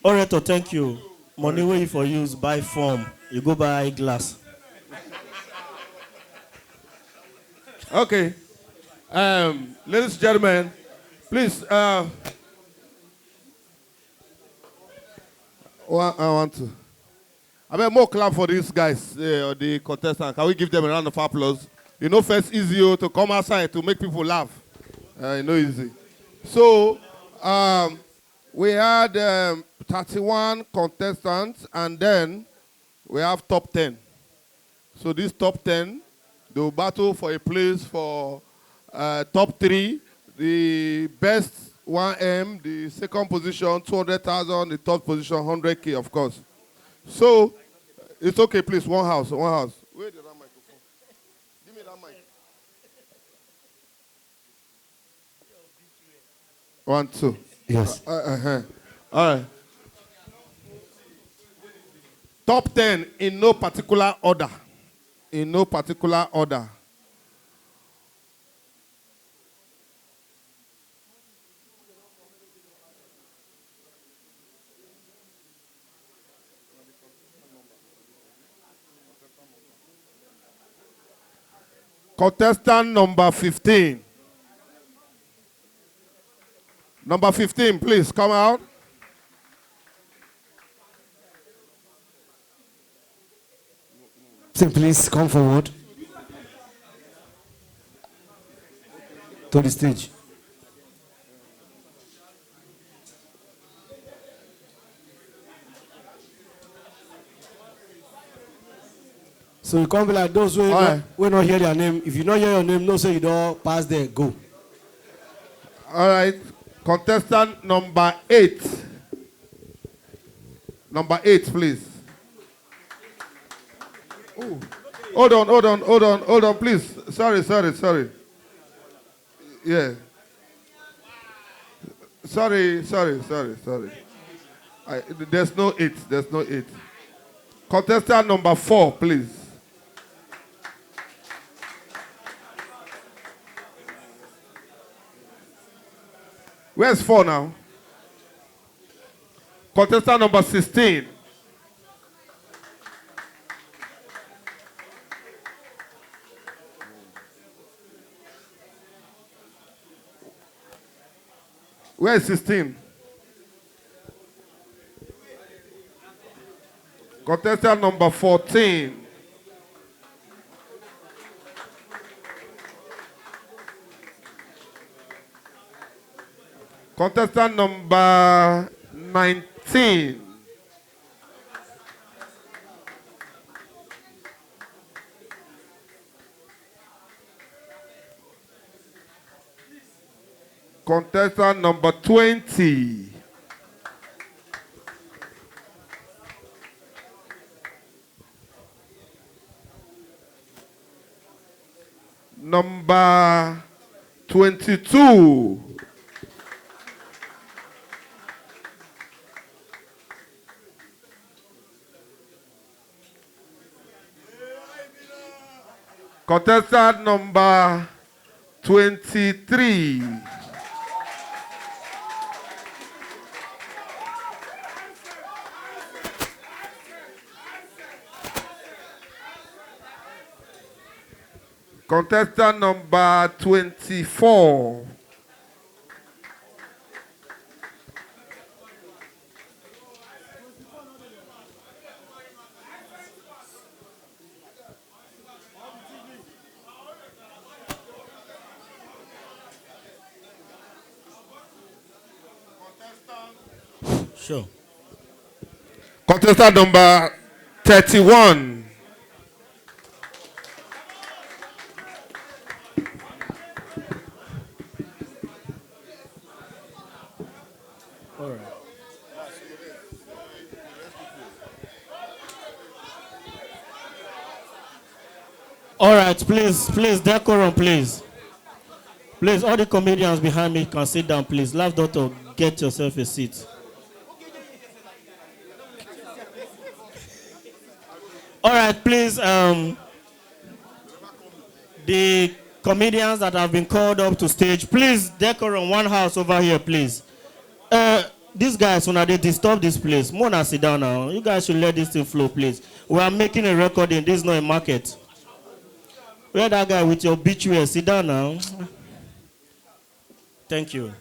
Orator, thank you. Money way for use, buy form. You go buy glass. Okay. Ladies and gentlemen, please. I want to. I mean, more clap for these guys, the contestants. Can we give them a round of applause? You know, first easy to come outside to make people laugh. You know, easy. So, we had 31 contestants, and then we have top 10. So these top 10, they will battle for a place for top 3. The best 1M, the second position 200,000, the third position 100K, of course. So it's okay, please. One house, one house. Where is that microphone? Give me that mic. 1, 2. Yes. All right. Top 10 in no particular order. In no particular order. Contestant number 15. Number 15, please come out. Please come forward to the stage. So you can't be like those who not hear their name. If you don't hear your name, no say you don't pass there, go. All right. Contestant number 8. Number 8, please. Ooh. Hold on, please. Sorry. Yeah. Sorry. There's no 8. Contestant number 4, please. Where's 4 now? Contestant number 16. Where is 16? Contestant number 14. Contestant number 19. Contestant number 20. Number 22. Contestant number 23. Contestant number 24. Sure. Contestant number 31. All right. All right, please, decorum, please. Please, all the comedians behind me can sit down, please. Last daughter, get yourself a seat. All right, please. The comedians that have been called up to stage, please, decorum one house over here, please. These guys, when they disturb this place, Mona, sit down now. You guys should let this thing flow, please. We are making a recording. This is not a market. Where that guy with your obituary? Sit down now. Thank you.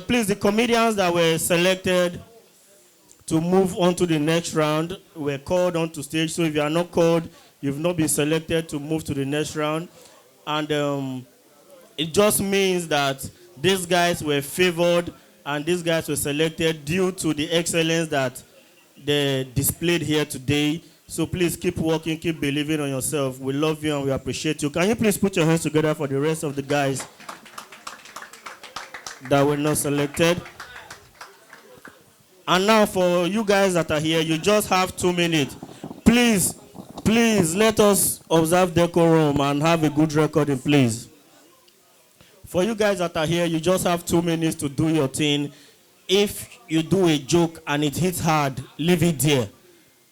Please, the comedians that were selected to move on to the next round were called onto stage. So if you are not called, you've not been selected to move to the next round. And it just means that these guys were favored and these guys were selected due to the excellence that they displayed here today. So please keep working, keep believing on yourself. We love you and we appreciate you. Can you please put your hands together for the rest of the guys that were not selected? And now for you guys that are here, you just have 2 minutes. Please, please let us observe decorum and have a good recording, please. For you guys that are here, you just have 2 minutes to do your thing. If you do a joke and it hits hard, leave it there.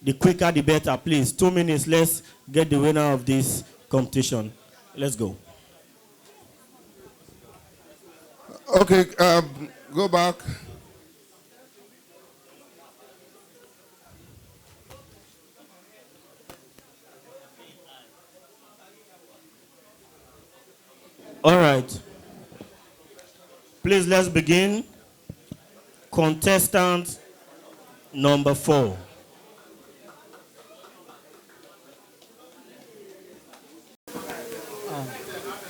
The quicker, the better, please. 2 minutes, let's get the winner of this competition. Let's go. Okay, go back. All right. Please, let's begin. Contestant number 4.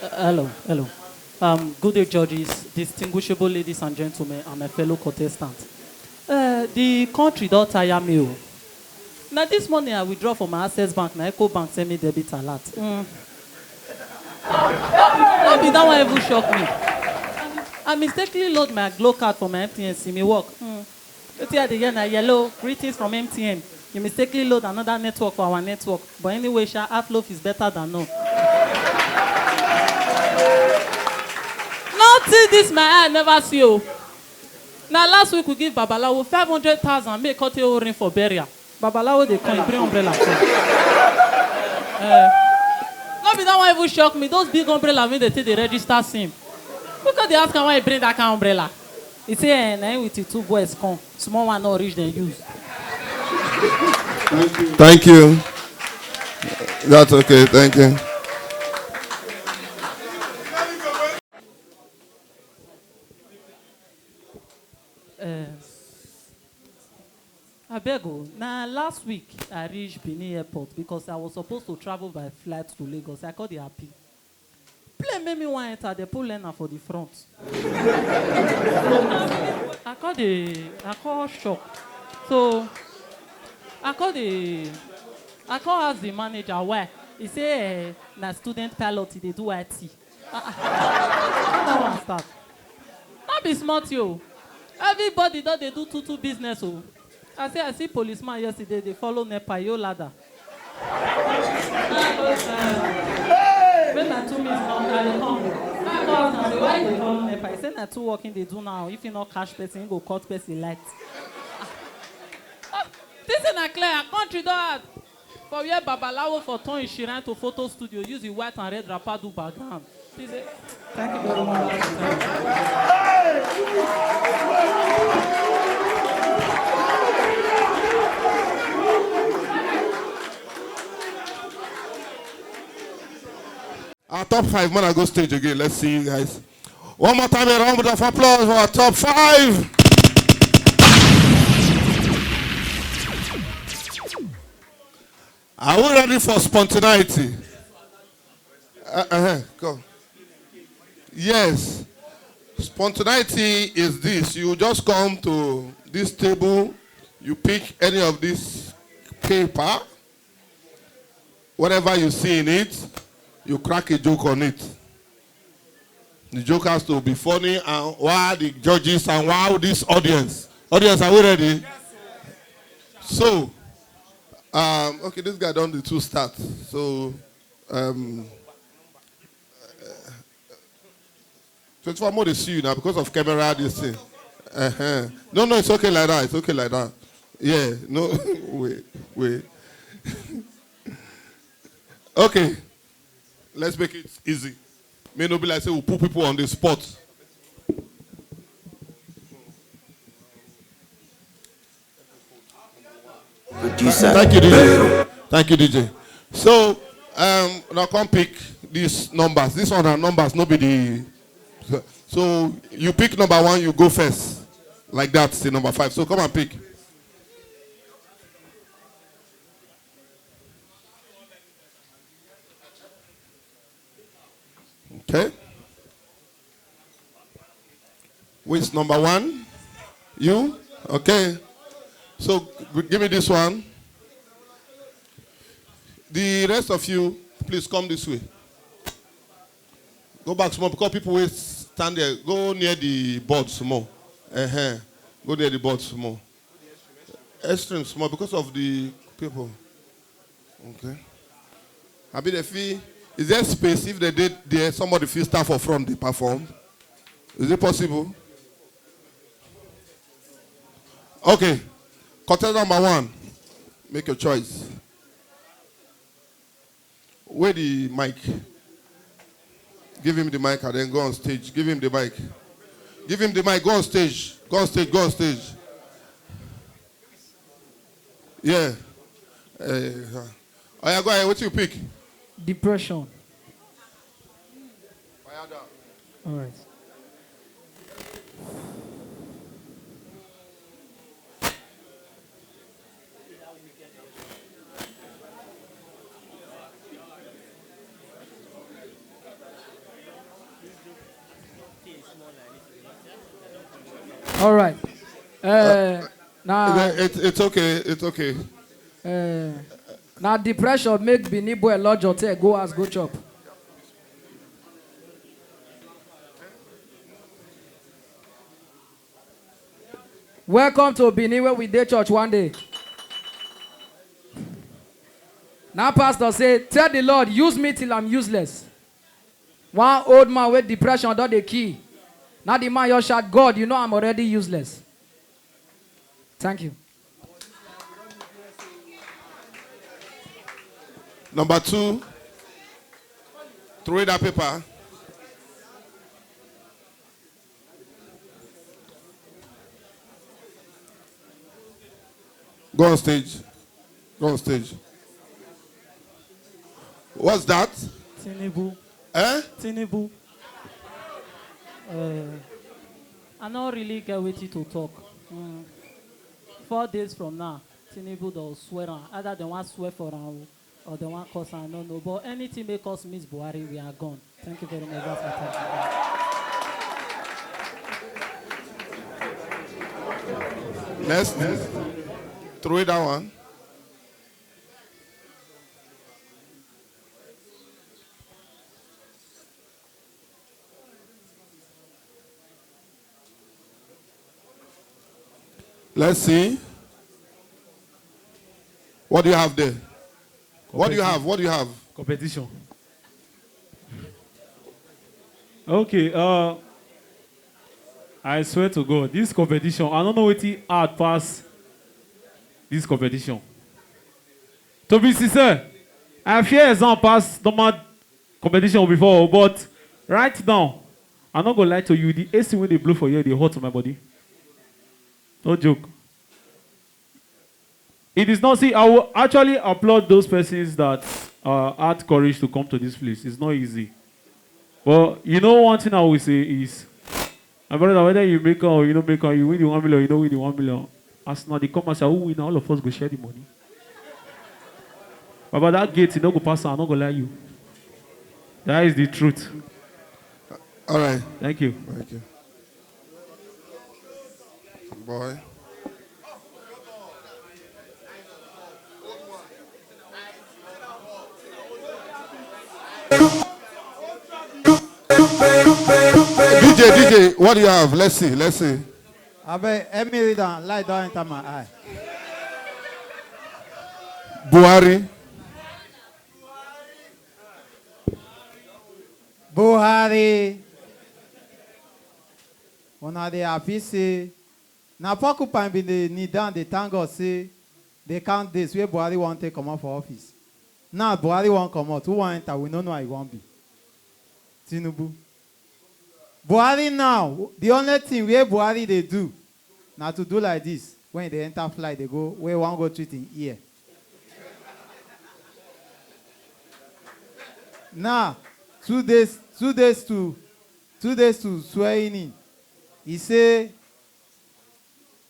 Hello. Good day, judges, distinguishable ladies and gentlemen, and my fellow contestants. The country don't tire me. Oh. Now, this morning I withdraw from my Access Bank. Now, Eco Bank send me debit alert. Maybe that one even shock me. I mistakenly load my Glow card for my MTN. See me work. Let's see at the end, yellow greetings from MTN. You mistakenly load another network for our network. But anyway, half-loaf is better than no. Nothing this my eye never see. Oh. Now last week we give Babalawo 500,000 make cut a ring for burial. Babalawo they come bring umbrella. Not be that one even shock me. Those big umbrella when they take the register SIM. Because they ask him why he bring that kind of umbrella. He say, nah, with the 2 boys come. Small one not reach them use. Thank you. That's okay, thank you. I beg you. Now last week I reached Benin Airport because I was supposed to travel by flight to Lagos. I called the happy. Play made me want enter the pool learner for the front. I called shock. So I called ask the manager why. He say na student pilot they do IT. That one start. Not be smart yo. Everybody that they do two business oh. I see policeman yesterday, they follow NEPA, yo ladder. When I 2 minutes now, I come. I say, why they follow NEPA? He said, na 2 working they do now. If you not cash person, you go cut person light. This is not clear. Country that. For where Babalawo for turn in Shiran to photo studio, use the white and red wrapper do background. Thank you very much. Our top 5, man, I go stage again. Let's see you guys. One more time, a round of applause for our top 5. Are we ready for spontaneity? Go. Yes. Spontaneity is this. You just come to this table, you pick any of this paper, whatever you see in it, you crack a joke on it. The joke has to be funny, and while the judges and while this audience, are we ready? So, okay, this guy done the 2 starts. So, 24 more they see you now because of camera, this thing. No, it's okay like that. It's okay like that. Yeah, no, wait. Okay, let's make it easy. May not be like say we'll put people on the spot. Thank you, DJ. Thank you, DJ. So, now come pick these numbers. These one are numbers, nobody. So, you pick number 1, you go first. Like that, say number 5. So, come and pick. Okay. Which number 1? You? Okay. So, give me this one. The rest of you, please come this way. Go back small because people will stand there. Go near the board small. Go near the board small. Extreme small because of the people. Okay. Abi the fee. Is there space if they did there somebody feel stand for front they perform? Is it possible? Okay. Contestant number 1. Make your choice. Where the mic? Give him the mic and then go on stage. Give him the mic. Give him the mic. Go on stage. Go on stage. Go on stage. Yeah. Oh yeah, go ahead. What you pick? Depression. All right. All right. Now It's okay. It's okay. now depression make Benin boy lodge hotel go as go chop. Welcome to Benin where we did church one day. Now pastor say, tell the Lord, use me till I'm useless. One old man with depression done the key. Now the man just shout, God, you know I'm already useless. Thank you. Number 2. Throw that paper. Go on stage. Go on stage. What's that? Tinubu. Eh? Tinubu. I don't really get with you to talk. 4 days from now, Tinubu will swear on. Either they want swear for him or they want cause I don't know. But anything make us miss Buhari, we are gone. Thank you very much for your time. Next. Throw it that one. Let's see. What do you have there? What do you have? What do you have? Competition. Okay, I swear to God, this competition, I don't know what it hard pass this competition. To be sincere, I fear exam pass normal competition before, but right now, I'm not gonna lie to you, the AC when they blow for you, they hurt to my body. No joke. It is not, see, I will actually applaud those persons that had courage to come to this place. It's not easy. But you know one thing I will say is, my brother, whether you make or you don't make or you win the 1 million, you don't win the 1 million. As now they come and say, who win, all of us go share the money. But by that gate, you don't go pass, I'm not going to lie you. That is the truth. All right. Thank you. Thank you. Boy. DJ, what do you have? Let's see. Let me read down, lie down into my eye. Buhari. Una dey happy say na porcupine bin dey kneel down dey thank God say they count days where Buhari wan take comot for office. Now Buhari wan comot, who wan enter? We no know how he wan be. Tinubu. Buhari now, the only thing where Buhari dey do na to do like this. when they enter flight, they go, where one go treat in ear. Now, 2 days to swearing in. He say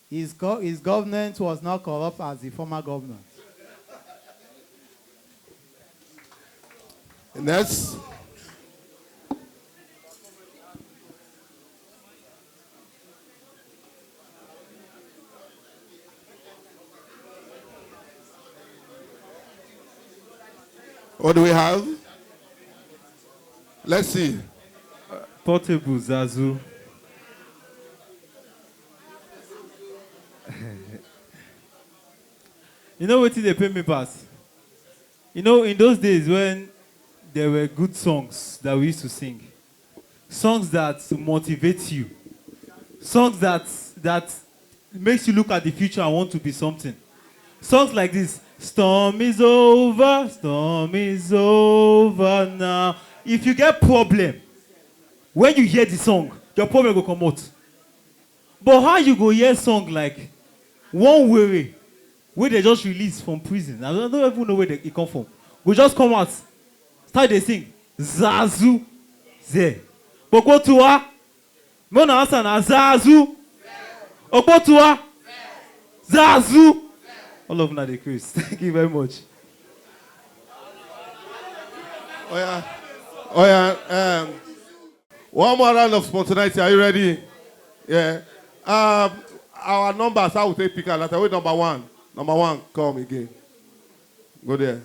his government was not corrupt as the former government. Next. What do we have? Let's see. Portable Zazu. You know what they pay me pass? You know, in those days when there were good songs that we used to sing, songs that motivate you, songs that makes you look at the future and want to be something. Songs like this: storm is over now. If you get problem, when you hear the song, your problem will come out. But how you go hear song like One Way, where they just released from prison? I don't even know where it come from. We just come out, start they sing Zazu Ze. Bokotua, Mona answer na Zazu. Okotua, Zazu. All of them are the Chris. Thank you very much. Oh yeah. One more round of spontaneity. Are you ready? Yeah. Our numbers, I will take pick a letter. Wait, number one. Number one, come again. Go there.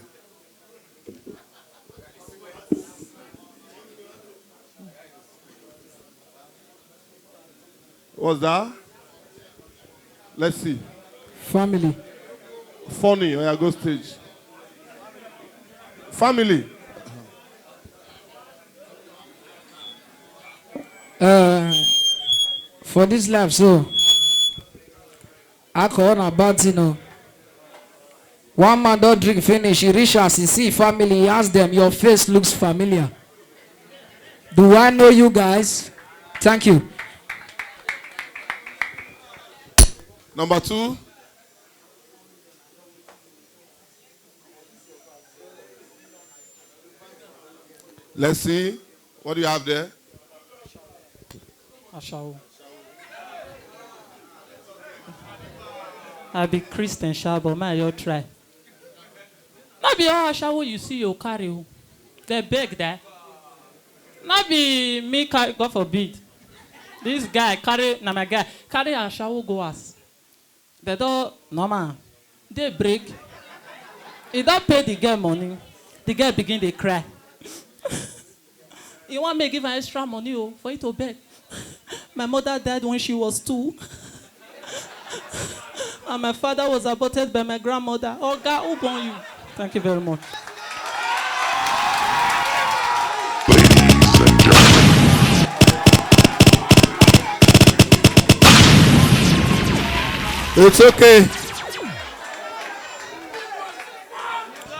What's that? Let's see. Family. Funny. Oh yeah, go stage. Family. For this life, so I call on about, you know. One man don't drink finish, he reach us, he see family, he ask them, your face looks familiar. Do I know you guys? Thank you. Number two. Let's see. What do you have there? Ashawo. I be Christian sha, but man, you try. Not be all Ashawo you see you carry. They beg that. Not be me carry, God forbid. This guy carry, na my guy, carry Ashawo go us. They don't, no man. They break. He don't pay the girl money. The girl begin to cry. He want me to give her extra money for you to beg. My mother died when she was 2. And my father was aborted by my grandmother. Oh, God, who born you? Thank you very much. It's okay.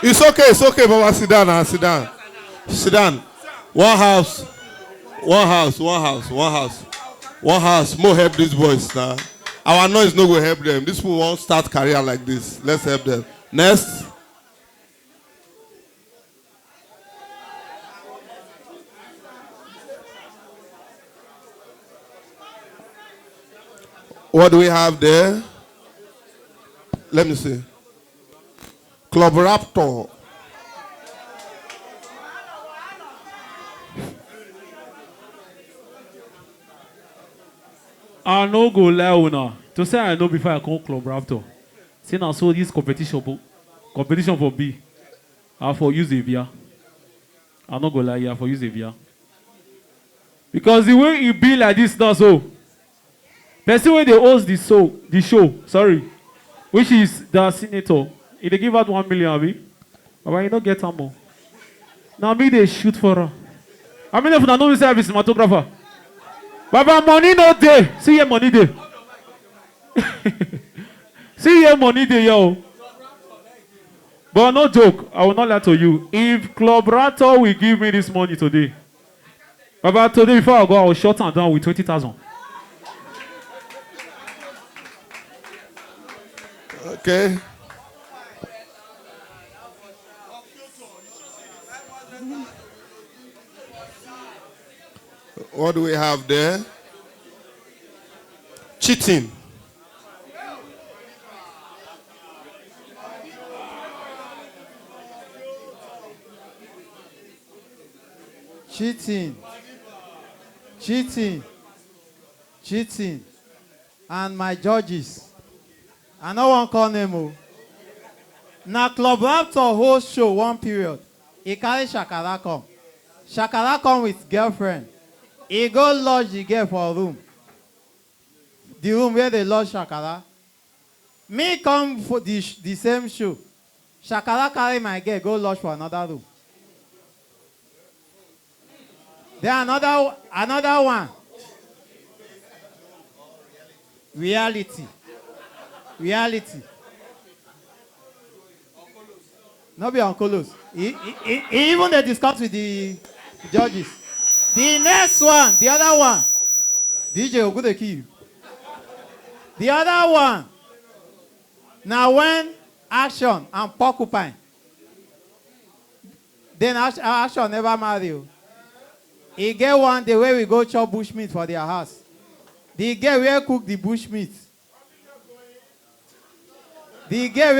It's okay, Baba. Sit down now, sit down. Sit down. One house. More help these boys now. Our noise no go help them. These people won't start career like this. Let's help them. Next. What do we have there? Let me see. Club Raptor. I no go lie una. To say I know before I come Club Raptor. See now, so this competition for B. I for use Avia. I no go lie here for use Avia. Because the way it be like this now, so person when they host the show, sorry, which is the senator, if they give out 1 million, abi, but you don't get some more. Now me they shoot for her. I mean if I know say I'm a cinematographer. Baba, money no day. See your money day. See your money day, yo. But no joke, I will not lie to you. If Club Raptor will give me this money today, Baba, today before I go, I will shut her down with 20,000. Okay. What do we have there? Cheating. Cheating. Cheating. Cheating. And my judges. I no wan call name o. Na Club Raptor host show one period. He carry Shakara come. Shakara come with girlfriend. He go lodge the girl for room. The room where they lodge Shakara. Me come for the same show. Shakara carry my girl go lodge for another room. Then another one. Reality. Not be on colos. He even they discuss with the judges. The next one, the other one. DJ Ogude kill you. The other one. Now when Action and Porcupine. Then Action never marry you. He get one day where we go chop bushmeat for their house. The girl where cook the bushmeat. The girl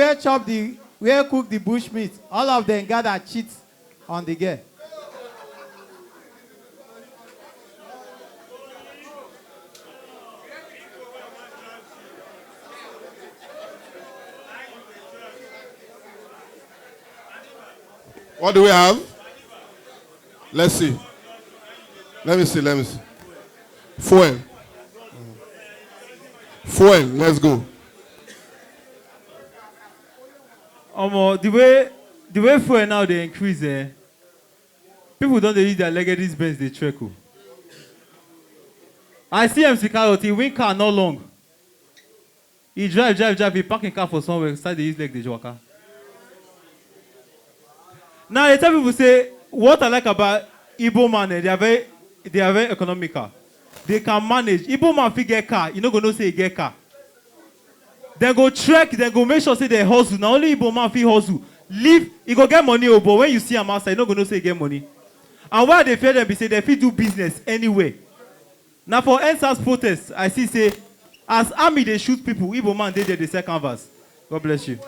where cook the bushmeat. All of them gather cheat on the girl. What do we have? Let's see. Let me see. Fuel, let's go. The way fuel now they increase, people don't use their legacies Benz they trek. I see MC Carrot, he win car not long. He drive, he parking car for somewhere, start they use like the joker. Now they tell people say, what I like about Igbo man, they are very economical. They can manage. Igbo man fit get car, you no go know say he get car. They go trek, they go make sure say they hustle. Now only Igbo man fit hustle. Leave, he go get money, but when you see him outside, you no go know say he get money. And why they fear them be say they fit do business anyway. Now for NSAS protests, I see say, as army they shoot people, Igbo man they sell canvas. God bless you.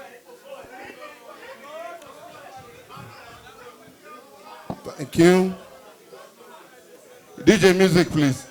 Thank you. DJ music, please.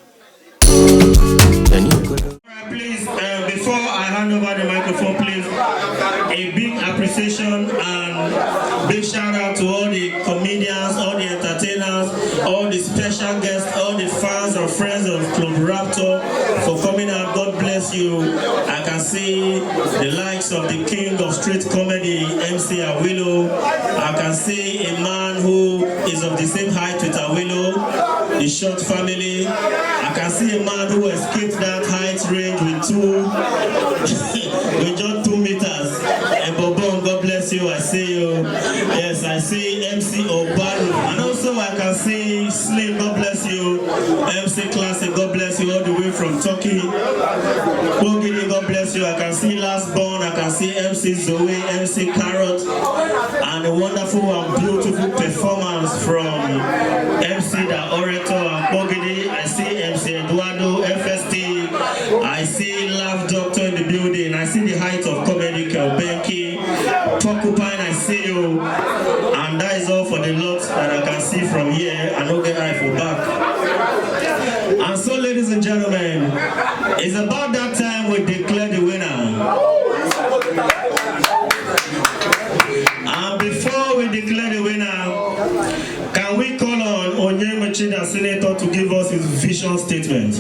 Please, before I hand over the microphone, please, a big appreciation and big shout out to all the comedians, all the entertainers, all the special guests, all the fans and friends of Club Raptor for coming out. God bless you. I can see the likes of the king of street comedy, MC Awilo. I can see a man who is of the same height with Awilo, the Short family. I can see a man who escaped that height range with with just 2 meters. And Bobon, God bless you. I see you. Yes, I see MC Obaru. And also I can see Slim. God bless you. MC Classic. God bless you all the way from Turkey. Bogini, God bless you. I can see Last Born. I can see MC Zoe, MC Carrot, and a wonderful and beautiful performance from MC The Orator and Bogini. I see MC Eduardo, FST. I see Love Doctor in the building. I see the height of comedy, Kelbenki. Porcupine, I see you. And that is all for the lot that I can see from here. I don't get eye for back. And so, ladies and gentlemen, it's about that time we declare the winner. And before we declare the winner, can we call on Onyemachida Senator to give us his vision statement?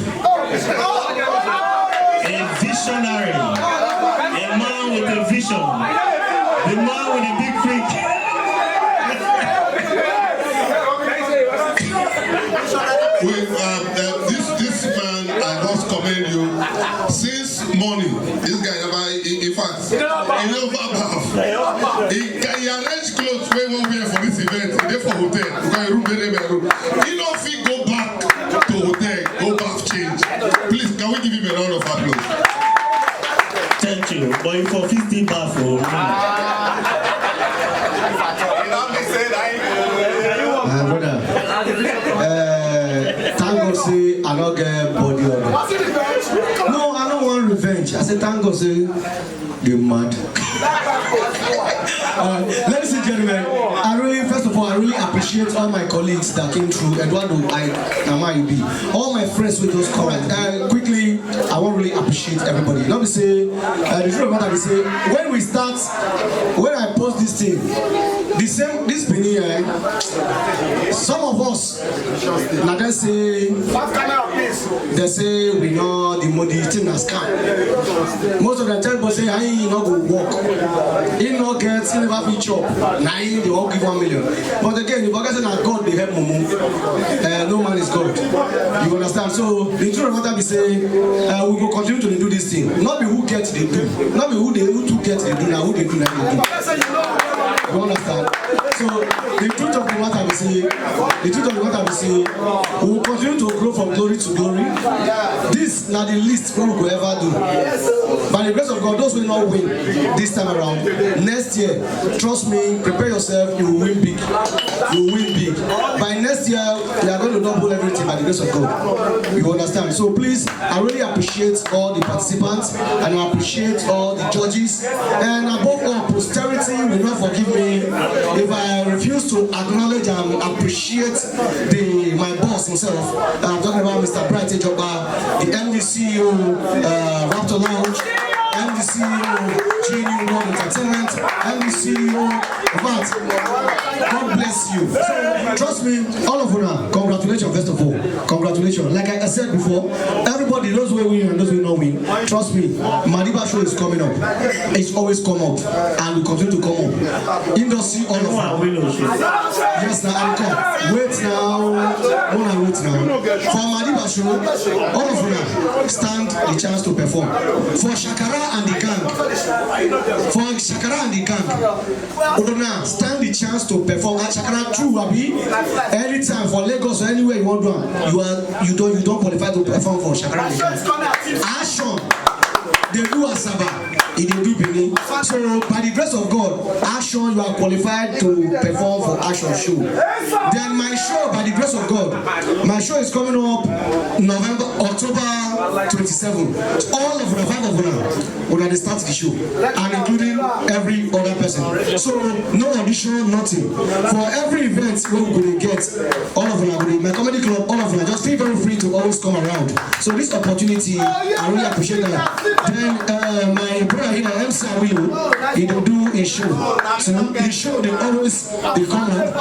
A visionary, a man with a vision, the man with a big freak. This man, I must commend you. Since morning, this guy never, in fact, he never he arrange clothes where one wear for this event. He for hotel, because room he don't fit go back to hotel, go back change. Please, can we give him a round of applause? Thank you. But you for 50 bath for. Brother, thank God say I don't get body of it. No, I don't want revenge. I said thank God say you're mad. Ladies and gentlemen, first of all, I really appreciate all my colleagues that came through. Eduardo, all my friends with those comments. Quickly, I want to really appreciate everybody. Let me say, the truth about that is say, when I post this thing, this penny, some of us, now they say we know the money thing has come. Most of them tell us say, I ain't not go walk. He not get, he never be chop. Now they won't give 1 million. But again, if I say that God they help Mumu, no man is God. You understand? So the truth of what I be saying, we will continue to do this thing. Not be who gets they do. Not be who to get they do, now who they do now they do. You understand? So the truth of what I be saying, we will continue to grow from glory to glory. This now the least we will ever do. By the grace of God, those will not win this time around. Next year, trust me, prepare yourself, you will win big. You will win big. By next year, we are going to double everything by the grace of God. You understand? So please, I really appreciate all the participants and I appreciate all the judges. And above all, posterity will not forgive me if I refuse to acknowledge and appreciate my boss himself. I'm talking about Mr. Bright Ejoba, the MD CEO, Raptor Lounge, MD CEO, GNU World Entertainment, MD CEO, but God bless you. Trust me, all of you now, congratulations first of all. Congratulations. Like I said before, everybody, those who win and those who not win, trust me, Madiba show is coming up. It's always come up and will continue to come up. Industry all of you. Yes, now I come. Wait now. Wait now. For Madiba show, all of you now stand the chance to perform. For Shakara and the gang, Ona stand the chance to perform. Shakara true, Abi. Anytime for Lagos or anywhere you want to, you don't qualify to perform for Shakara and the gang. Action, they do Asaba, they do Benin. So by the grace of God, Action, you are qualified to perform for Action show. Then my show, by the grace of God, my show is coming up October 27. All of the 5 of them, when they start the show, and including every other person. So no audition, nothing. For every event we're going to get, all of them, my comedy club, all of them, just feel very free to always come around. So this opportunity, I really appreciate that. Then my brother here, MC Will, he will do a show. So the show they always come up.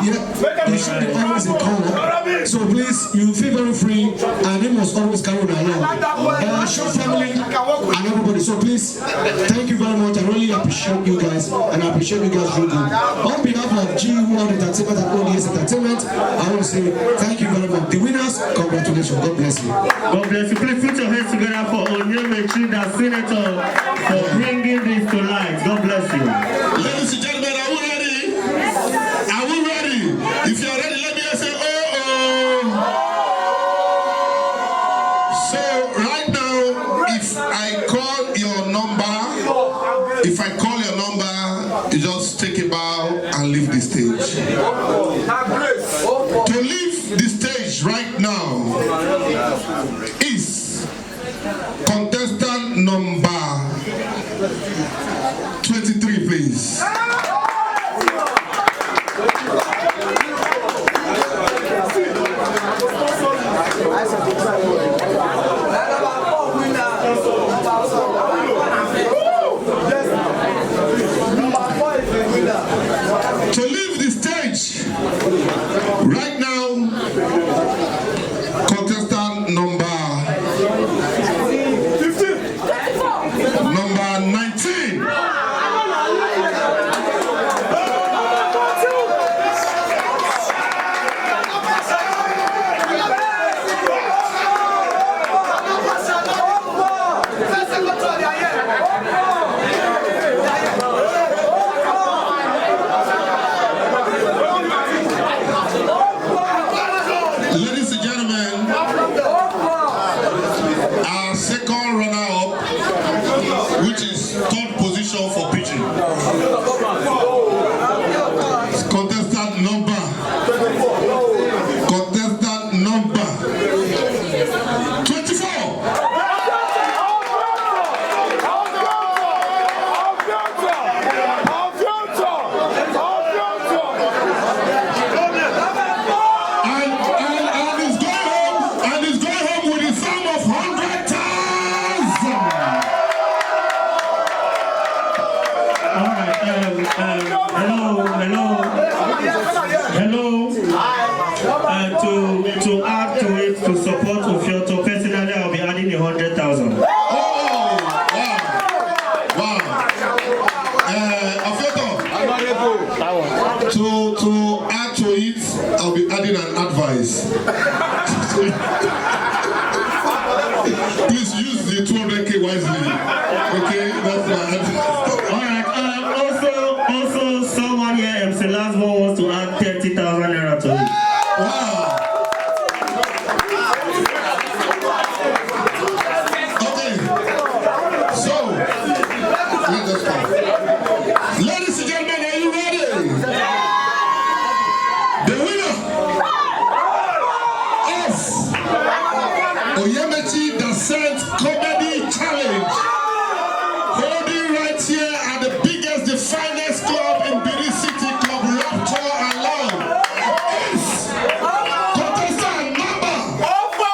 Yeah, the show they always come up. So please, you feel very free, and they must always carry on along. Show family and everybody. So please, thank you very much. I really appreciate you guys, and I appreciate you guys really. On behalf of GU World Entertainment and ODS Entertainment, I want to say thank you very much. The winners, congratulations. God bless you. God bless you. Please put your hands together for Onyemechi, the senator, for bringing this to life. God bless you. Ladies and gentlemen, are we ready? Are we ready? If you are ready, let me say, oh. So right now, if I call your number, you just take a bow and leave the stage. To leave the stage right now is contestant number 23, please. To leave the stage right now, contestant number 19. Ladies and gentlemen, our second runner-up, which is third position for pitching. Contestant number 24. And he's going home with a sum of 100,000. All right. Hello. To add to it, to support Ofioto, personally, I'll be adding 100,000. Oh, wow. Ofioto, to add to it, I'll be adding an advice. Please use the 200K wisely. Okay, that's my advice. All right. Also, someone here, MC Lasmo, wants to add 30,000 naira to it. Wow. Okay. So, let us go. Ladies and gentlemen, are you ready? The winner of Oyemechi Descent Comedy Challenge, holding right here at the biggest, the finest club in Benin City, Club Raptor and Lounge, is contestant number 4.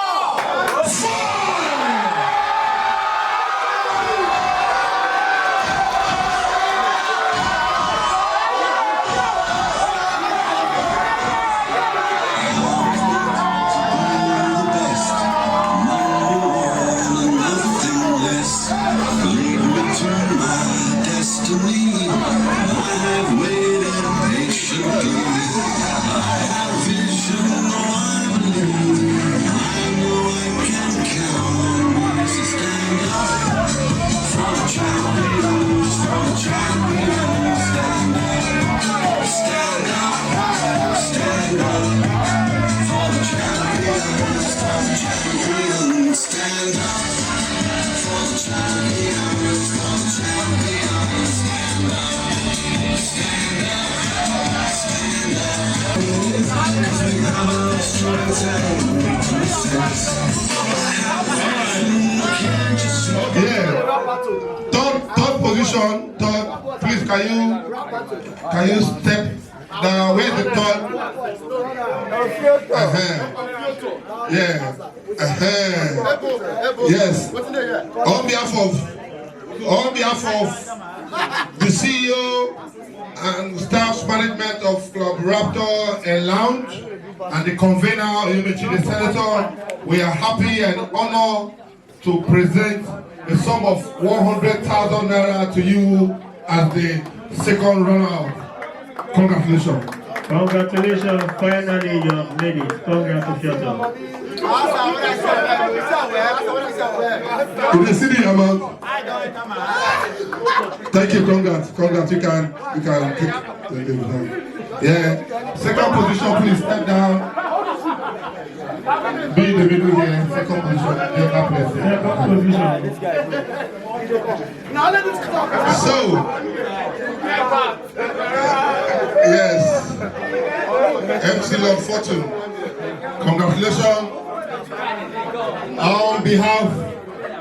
Third position. Please, can you step down? Where's the third? Yeah. Yes. On behalf of the CEO and staff management of Club Raptor and Lounge and the convener, Elimination, the senator, we are happy and honored to present a sum of 100,000 naira to you as the second runner-up. Congratulations. Congratulations, finally you have made it. Congratulations. In the city amount. Thank you, congrats. You can take the game. Yeah. Second position, please step down. Be in the middle here. Second position. So, yes. MC Lord Fortune. Congratulations. On behalf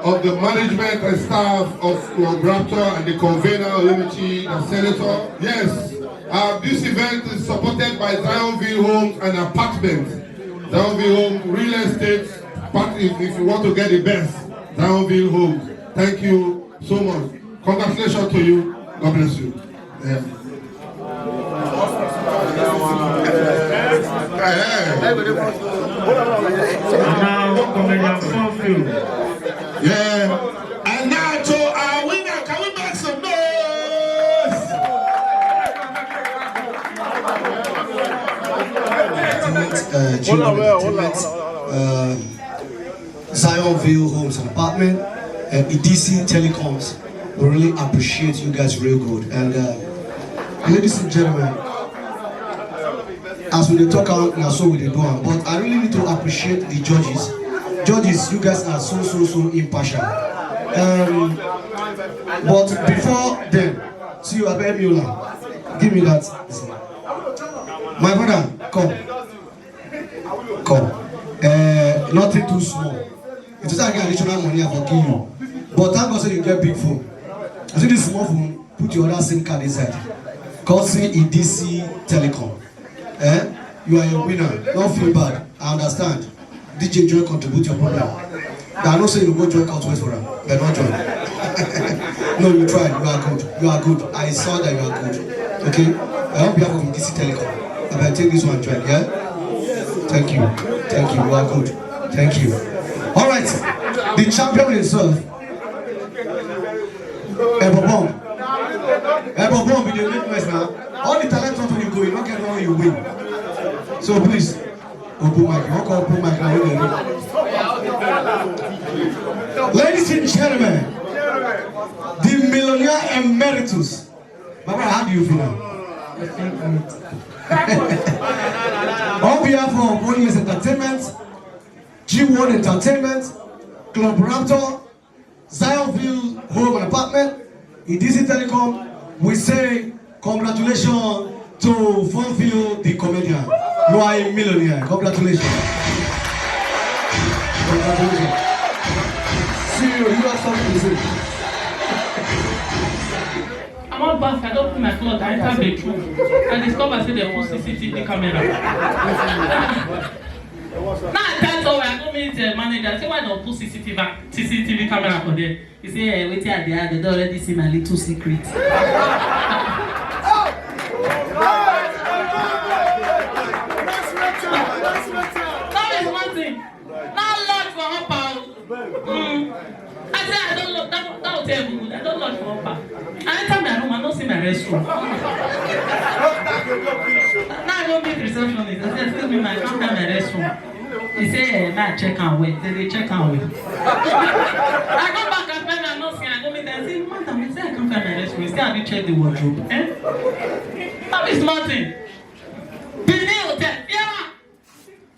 of the management and staff of Club Raptor and the convener, Elimination, and senator. Yes, this event is supported by Zionville Homes and Apartments. Zionville Homes, real estate, if you want to get the best, Zionville Homes. Thank you so much. Congratulations to you. God bless you. Yeah. Yeah. And now to our winner, can we make some noise? Zionville Homes and Apartment and EDC Telecoms. We really appreciate you guys real good. And ladies and gentlemen, as we talk out now, so we do. But I really need to appreciate the judges. Judges, you guys are so impartial. But before then, see you at Mula. Give me that. My brother, come. Nothing too small. It's just like additional money I forgive you. But thank God say you get big phone. You see this small phone, put your other SIM card inside. Courtesy EDC Telecom. You are a winner. Don't feel bad. I understand. DJ Joy contribute your problem. I don't say you go join Couch West for them. They're not join. No, you tried. You are good. You are good. I saw that you are good. Okay? I on behalf of EDC Telecom, I better take this one join. Yeah? Thank you. Thank you. You are good. Thank you. All right. The champion himself. Ebobom be the make noise now. All the talent when you go, you don't get when you win. So please, open mic. You won't open mic now. Ladies and gentlemen, the millionaire emeritus. Baba, how do you feel now? On behalf of Only's Entertainment, G1 Entertainment, Club Raptor, Zionville Home and Apartment, EDC Telecom, we say congratulations to Funville the comedian. You are a millionaire. Congratulations. Congratulations. See you have something to say. I'm not back, I don't put my clothes, I enter the bedroom. I discover say they put CCTV camera. Now I tell her I go meet the manager. Say why don't put CCTV camera for there? He say wait here they don't already see my little secret. Now there's one thing. Now lodge for Hopper. I say I don't look that will tell me I don't lodge for Hopper. I enter my room, I don't see my restroom. Now I don't meet receptionist. I say excuse me, I can't find my restroom. He say, man, check and wait. They check and wait. I go back and find my nurse and I go meet them and say, madam, you say I can't find my restroom. You say, have you checked the wardrobe? That is nothing. Building hotel. Yeah.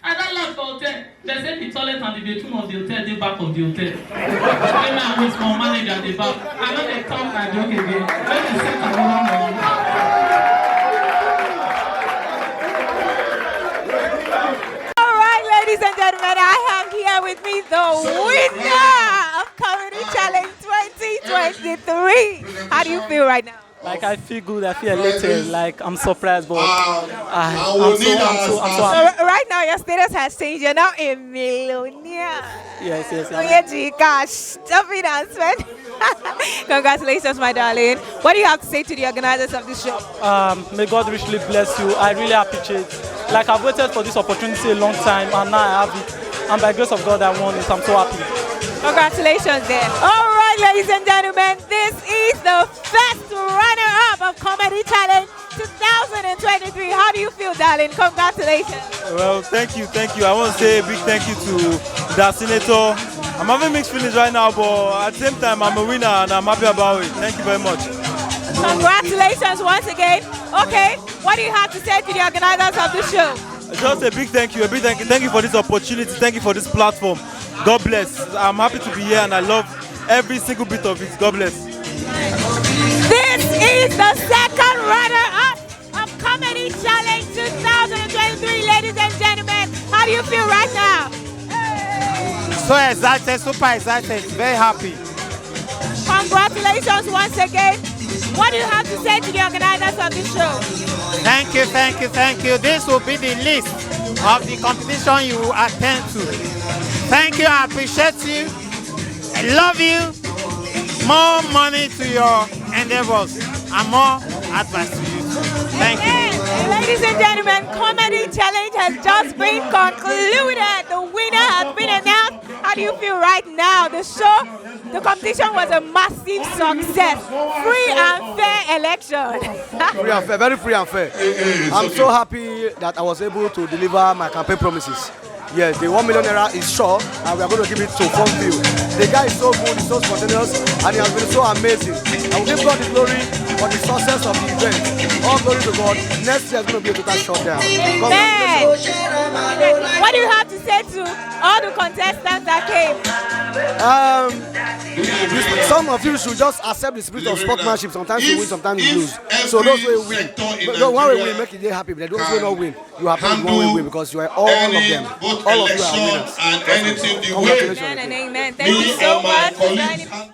I don't like the hotel. They say the toilet and the bedroom of the hotel, the back of the hotel. Then I wait for manager at the back. I know they talk and joke again. When they say to me, ladies and gentlemen, I have here with me the winner of Comedy Challenge 2023. How do you feel right now? Like I feel good, I feel elated, like I'm surprised, but I'm so happy. So right now your status has changed, you're now a millionaire. Yes. So yeah, cash, stuffing and spend. Congratulations, my darling. What do you have to say to the organizers of this show? May God richly bless you. I really appreciate it. Like I've waited for this opportunity a long time and now I have it. And by grace of God I won it. I'm so happy. Congratulations then. All right, ladies and gentlemen, this is the first runner-up of Comedy Challenge 2023. How do you feel, darling? Congratulations. Well, thank you. I want to say a big thank you to the senator. I'm having mixed feelings right now, but at the same time, I'm a winner and I'm happy about it. Thank you very much. Congratulations once again. Okay, what do you have to say to the organizers of the show? Just a big thank you. Thank you for this opportunity. Thank you for this platform. God bless. I'm happy to be here and I love every single bit of it. God bless. This is the second runner-up of Comedy Challenge 2023, ladies and gentlemen. How do you feel right now? So excited, super excited, very happy. Congratulations once again. What do you have to say to the organizers of the show? Thank you. This will be the list of the competition you will attend to. Thank you, I appreciate you. I love you. More money to your endeavors and more advice to you. Thank you. Ladies and gentlemen, Comedy Challenge has just been concluded. The winner has been announced. How do you feel right now? The competition was a massive success. Free and fair election. Free and fair, very free and fair. I'm so happy that I was able to deliver my campaign promises. Yes, the 1 million naira is sure, and we are going to give it to Funville. The guy is so good, he's so spontaneous, and he has been so amazing. I will give God the glory for the success of the event. All glory to God. Next year is going to be a total shutdown. Amen. What do you have to say to all the contestants that came? Some of you should just accept the spirit of sportsmanship. Sometimes you win, sometimes you lose. So those who win, the one way win make it happy, but those who not win, you happy with one way win because you are all of them. All of you are winners. Amen and amen. Thank you so much for joining.